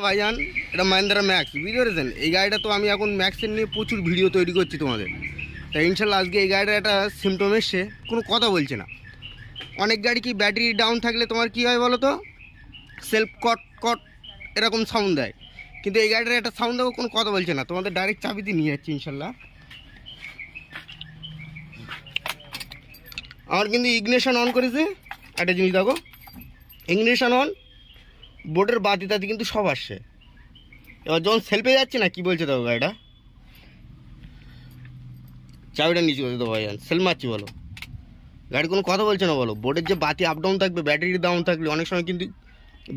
ভাইজান এটা মহিন্দ্রা ম্যাক্স, বুঝতে পেরেছেন? এই গাড়িটা তো আমি এখন ম্যাক্সের নিয়ে প্রচুর ভিডিও তৈরি করছি তোমাদের। তাই ইনশাল্লাহ আজকে এই গাড়িটার একটা সিমটম এসছে, কোনো কথা বলছে না। অনেক গাড়ি কি ব্যাটারি ডাউন থাকলে তোমার কি হয় বলো তো, সেলফ কট কট এরকম সাউন্ড দেয়, কিন্তু এই গাড়িটার একটা সাউন্ড দেবো, কোনো কথা বলছে না। তোমাদের ডাইরেক্ট চাবি দিয়ে নিয়ে যাচ্ছি ইনশাল্লাহ। আমার কিন্তু ইগনিশন অন করেছে, একটা জিনিস দেখো, ইগনিশন অন, বোর্ডের বাতি তাতি কিন্তু সব আসছে। এবার যখন সেলফে যাচ্ছে না, কি বলছে দেখো গাড়িটা, চাবিটা নিচে করে দেবো ভাইজান, সেলফ মারছি বলো, গাড়ি কোনো কথা বলছে না বলো। বোর্ডের যে বাতি আপ ডাউন থাকবে, ব্যাটারি ডাউন থাকলে অনেক সময় কিন্তু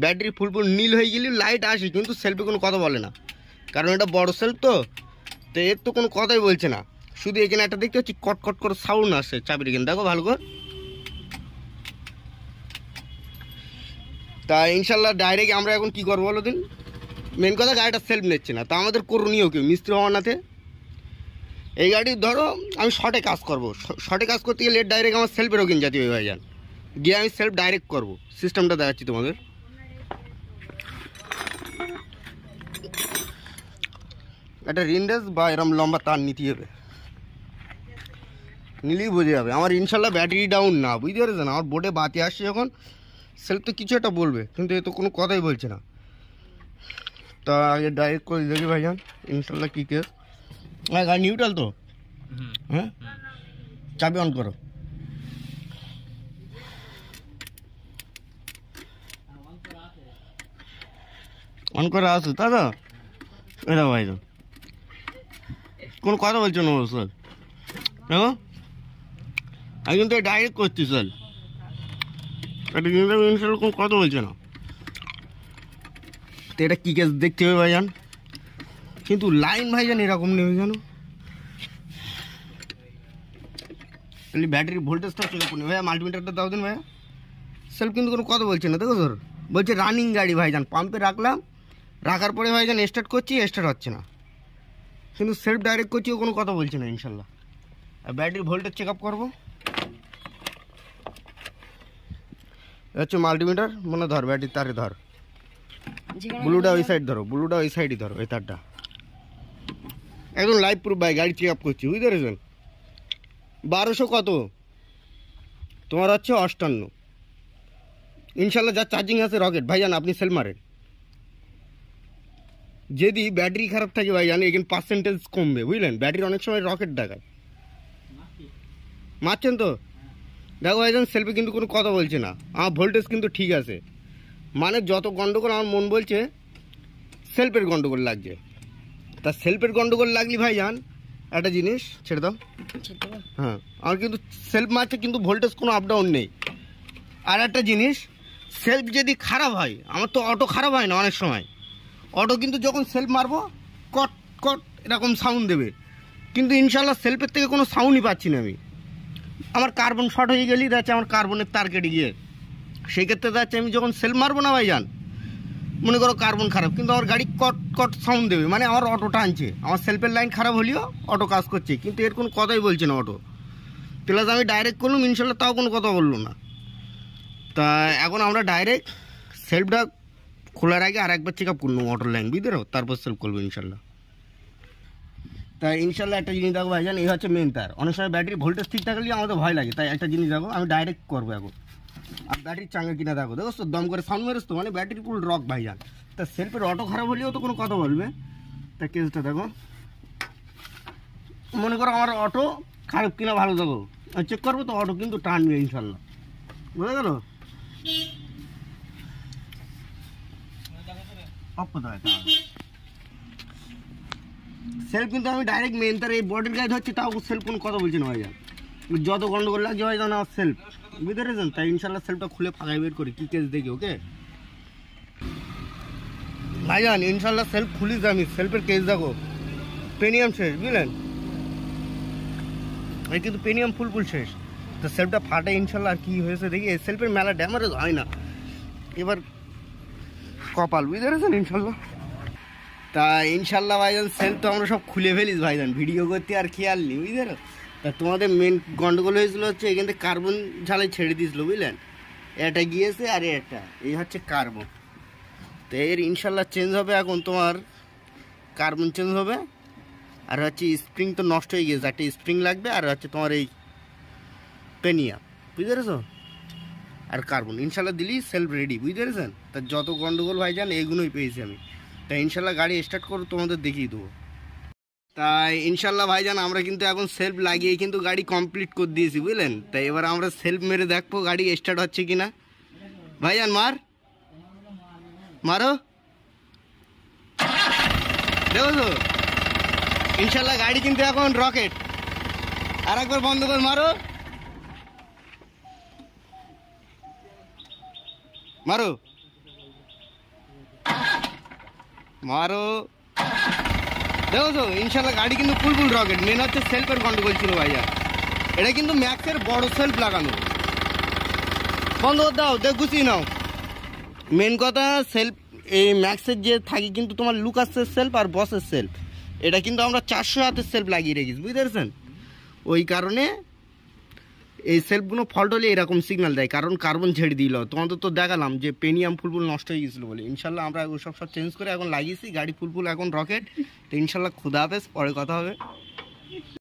ব্যাটারি ফুল নীল হয়ে গেলে লাইট আসে, কিন্তু সেলফে কোনো কথা বলে না, কারণ এটা বড় সেলফ তো এর তো কোনো কথাই বলছে না। শুধু এখানে একটা দেখতে হচ্ছে কট কট করে সাউন্ড আসছে চাবির এখানে, দেখো ভালো করে। তা ইনশাল্লাহ ডাইরেক্ট আমরা এখন কি করবো বলো দিন, মেন কথা গাড়িটা সেলফ নিচ্ছে না, তা আমাদের করণীয় কেউ মিস্ত্রি হওয়ার নাতে এই গাড়ি ধরো আমি শর্টে কাজ করবো, শর্টে কাজ করতে গেলে ডাইরেক্ট আমার সেলফের ওখানে জাতীয় হয়ে যান, গিয়ে আমি সেলফ ডাইরেক্ট করবো। সিস্টেমটা দেখাচ্ছি তোমাদের। একটা রিন্ডেস বা এরম লম্বা তার নিতে হবে, নিলেই বোঝা যাবে আমার ইনশাল্লাহ ব্যাটারি ডাউন না, বুঝতে পেরেছেন? আমার বোর্ডে বাতি আসছে যখন, সেলফ তো কিছু একটা বলবে, কিন্তু এ তো কোনো কথাই বলছে না। তা আগে ডাইরেক্ট করে দেখি ভাইজান ইনশাল্লাহ কী কেস। হ্যাঁ গাড়ি নিউট্রাল তো, হ্যাঁ চাবি অন করো। অন করে আসো দাদা, এটা ভাইজান কোনো কথা বলছো না স্যার, হ্যাঁ আমি কিন্তু ডাইরেক্ট করছি স্যার, এটা কিন্তু ইনশাল্লাহ কোনো কথা বলছে না। তো এটা কী কেস দেখতে হবে ভাইজান, কিন্তু লাইন ভাইজান এরকম নেই জানো, তাহলে ব্যাটারি ভোল্টেজটা সেরকম নেই ভাইয়া। মাল্টিমিটারটা দাও দিন ভাইয়া। সেলফ কিন্তু কোনো কথা বলছে না, দেখো স্যার বলছে রানিং গাড়ি ভাইজান, পাম্পে রাখলাম, রাখার পরে ভাইজান স্টার্ট করছি, স্টার্ট হচ্ছে না, কিন্তু সেলফ ডাইরেক্ট করছি, ও কোনো কথা বলছে না ইনশাল্লাহ। আর ব্যাটারির ভোল্টেজ চেক আপ করবো, হচ্ছে মাল্টিমিটার, মনে ধর ব্যাটারি তারে ধর, ব্লুটা ওই সাইড ধরো, ব্লুটা ওই সাইডই ধরো, এই তারটা একদম লাইভ প্রুফ ভাই, গাড়ি চেক আপ করছি, বুঝতে পেরেছেন? 1200 কত তোমার হচ্ছে 58 ইনশাল্লাহ। যা চার্জিং আছে রকেট ভাইজান, আপনি সেল মারেন, যদি ব্যাটারি খারাপ থাকে ভাইজান এখানে পার্সেন্টেজ কমবে, বুঝলেন? ব্যাটারি অনেক সময় রকেট দেখায়, মারছেন তো দেখো ভাইজান, সেলফে কিন্তু কোনো কথা বলছে না, আমার ভোল্টেজ কিন্তু ঠিক আছে, মানে যত গন্ডগোল আমার মন বলছে সেলফের গন্ডগোল লাগছে। তা সেলফের গন্ডগোল লাগলি ভাইজান একটা জিনিস ছেড়ে দাও, হ্যাঁ আমার কিন্তু সেলফ মারছে, কিন্তু ভোল্টেজ কোনো আপ ডাউন নেই। আর একটা জিনিস, সেলফ যদি খারাপ হয়, আমার তো অটো খারাপ হয় না অনেক সময়, অটো কিন্তু যখন সেলফ মারবো কট কট এরকম সাউন্ড দেবে, কিন্তু ইনশাল্লাহ সেলফের থেকে কোনো সাউন্ডই পাচ্ছি না আমি। আমার কার্বন শর্ট হয়ে গেলেই যাচ্ছে, আমার কার্বনের তার কেটে গিয়ে, সেই ক্ষেত্রে যাচ্ছে আমি যখন সেলফ মারবো না ভাইজান, মনে করো কার্বন খারাপ, কিন্তু আমার গাড়ি কট কট সাউন্ড দেবে, মানে আমার অটো টানছে, আমার সেলফের লাইন খারাপ হলেও অটো কাজ করছে, কিন্তু এর কোনো কথাই বলছে না অটো। প্লাস আমি ডাইরেক্ট করলাম ইনশাল্লাহ, তাও কোনো কথা বললো না। তা এখন আমরা ডাইরেক্ট সেলফটা খোলার আগে আর একবার চেক আপ করলাম অটোর লাইন, বুঝতে পারো, তারপর সেলফ করবো ইনশাল্লাহ। তাই ইনশাল্লাহ একটা জিনিস দেখো ভাইজান, এই হচ্ছে মেন তার, অনেক সময় ব্যাটারি ভোল্টেজ ঠিক থাকলে আমাদের ভয় লাগে, তাই একটা জিনিস দেখো আমি ডাইরেক্ট করবো এখন। আর ব্যাটারি চাঙ্গা কিনা দেখো, দেখো তো দম করে সাউন্ড মেরেছ তো, মানে ব্যাটারি ফুল রক ভাইজান। তা সেলফের অটো খারাপ হলেও তো কোনো কথা বলবে। তা কেসটা দেখো, মনে করো আমার অটো খারাপ কিনা ভালো দেখো, চেক করবো তো অটো কিন্তু টানবে ইনশাল্লাহ, বুঝে গেল? সেলফ কিন্তু আমি ডাইরেক্ট মেন তার এই বডির গাইড হচ্ছে, তাও সেলফ কোনো কথা বলছে না ভাইজান, যত গন্ডগোল লাগছে ভাইজান আমার সেলফ, বুঝতে পেরেছেন? তাই ইনশাল্লাহ সেলফটা খুলে ফাঁকায় বের করি, কী কেস দেখি, ওকে ভাইজান ইনশাল্লাহ সেলফ খুলিস, আমি সেলফের কেস দেখো, পেনিয়াম শেষ, বুঝলেন? এই কিন্তু পেনিয়াম ফুল শেষ, তো সেলফটা ফাটে ইনশাল্লাহ। আর কী হয়েছে দেখি, এই সেলফের মেলা ড্যামারেজ হয় না, এবার কপাল, বুঝতে পেরেছেন ইনশাল্লাহ। তা ইনশাল্লাহ ভাইজান সেলফ তো আমরা সব খুলে ফেলিস ভাইজান, ভিডিও করতে আর খেয়াল নেই, বুঝতে পারো? তা তোমাদের মেন গন্ডগোল হয়েছিল হচ্ছে এখান থেকে কার্বন ঝালাই ছেড়ে দিয়েছিল, বুঝলেন? এটা গিয়েছে আর এটা এই হচ্ছে কার্বন, তো এর ইনশাল্লাহ চেঞ্জ হবে, এখন তোমার কার্বন চেঞ্জ হবে, আর হচ্ছে স্প্রিং তো নষ্ট হয়ে গিয়েছে, একটা স্প্রিং লাগবে, আর হচ্ছে তোমার এই পেনিয়া, বুঝতে পেরেছো, আর কার্বন ইনশাল্লাহ দিলেই সেলফ রেডি, বুঝতে পেরেছেন। তা যত গন্ডগোল ভাইজান এগুলোই পেয়েছি আমি, তাই ইনশাল্লাহ গাড়ি স্টার্ট করে তোমাদের দেখিয়ে দেবো। তাই ইনশাল্লাহ ভাইজান আমরা কিন্তু এখন সেলফ লাগিয়ে কিন্তু গাড়ি কমপ্লিট করে দিয়েছি, বুঝলেন। তাই এবার আমরা সেলফ মেরে দেখবো গাড়ি স্টার্ট হচ্ছে কিনা। ভাইজান মারো, দেখো তো ইনশাল্লাহ গাড়ি কিন্তু এখন রকেট। আর একবার বন্ধ করে মারো, মারো মারো, দেখো তো ইনশাল্লাহ গাড়ি কিন্তু ফুল রকেট। মেন হচ্ছে সেলফের গন্ডগোল ছিল ভাইয়া, এটা কিন্তু ম্যাক্সের বড় সেলফ লাগানো। বন্ধ করে দাও, দেখ গুছিয়ে নাও। মেন কথা সেলফ এই ম্যাক্সের যে থাকি কিন্তু তোমার লুকাসের সেলফ আর বসের সেলফ, এটা কিন্তু আমরা 400 হাতের সেলফ লাগিয়ে রেখেছি, বুঝতে পারছেন। ওই কারণে এই সেলফগুলো ফল্ট হলে এরকম সিগন্যাল দেয়, কারণ কার্বন ছেড়ে দিল। তোমাদের তো দেখালাম যে পেনিয়াম ফুলফুল নষ্ট হয়ে গেছিলো বলে। ইনশাল্লাহ আমরা ওসব চেঞ্জ করে এখন লাগিয়েছি, গাড়ি ফুলফুল এখন রকেট। তো ইনশাল্লাহ খুদা হাফেজ, পরে কথা হবে।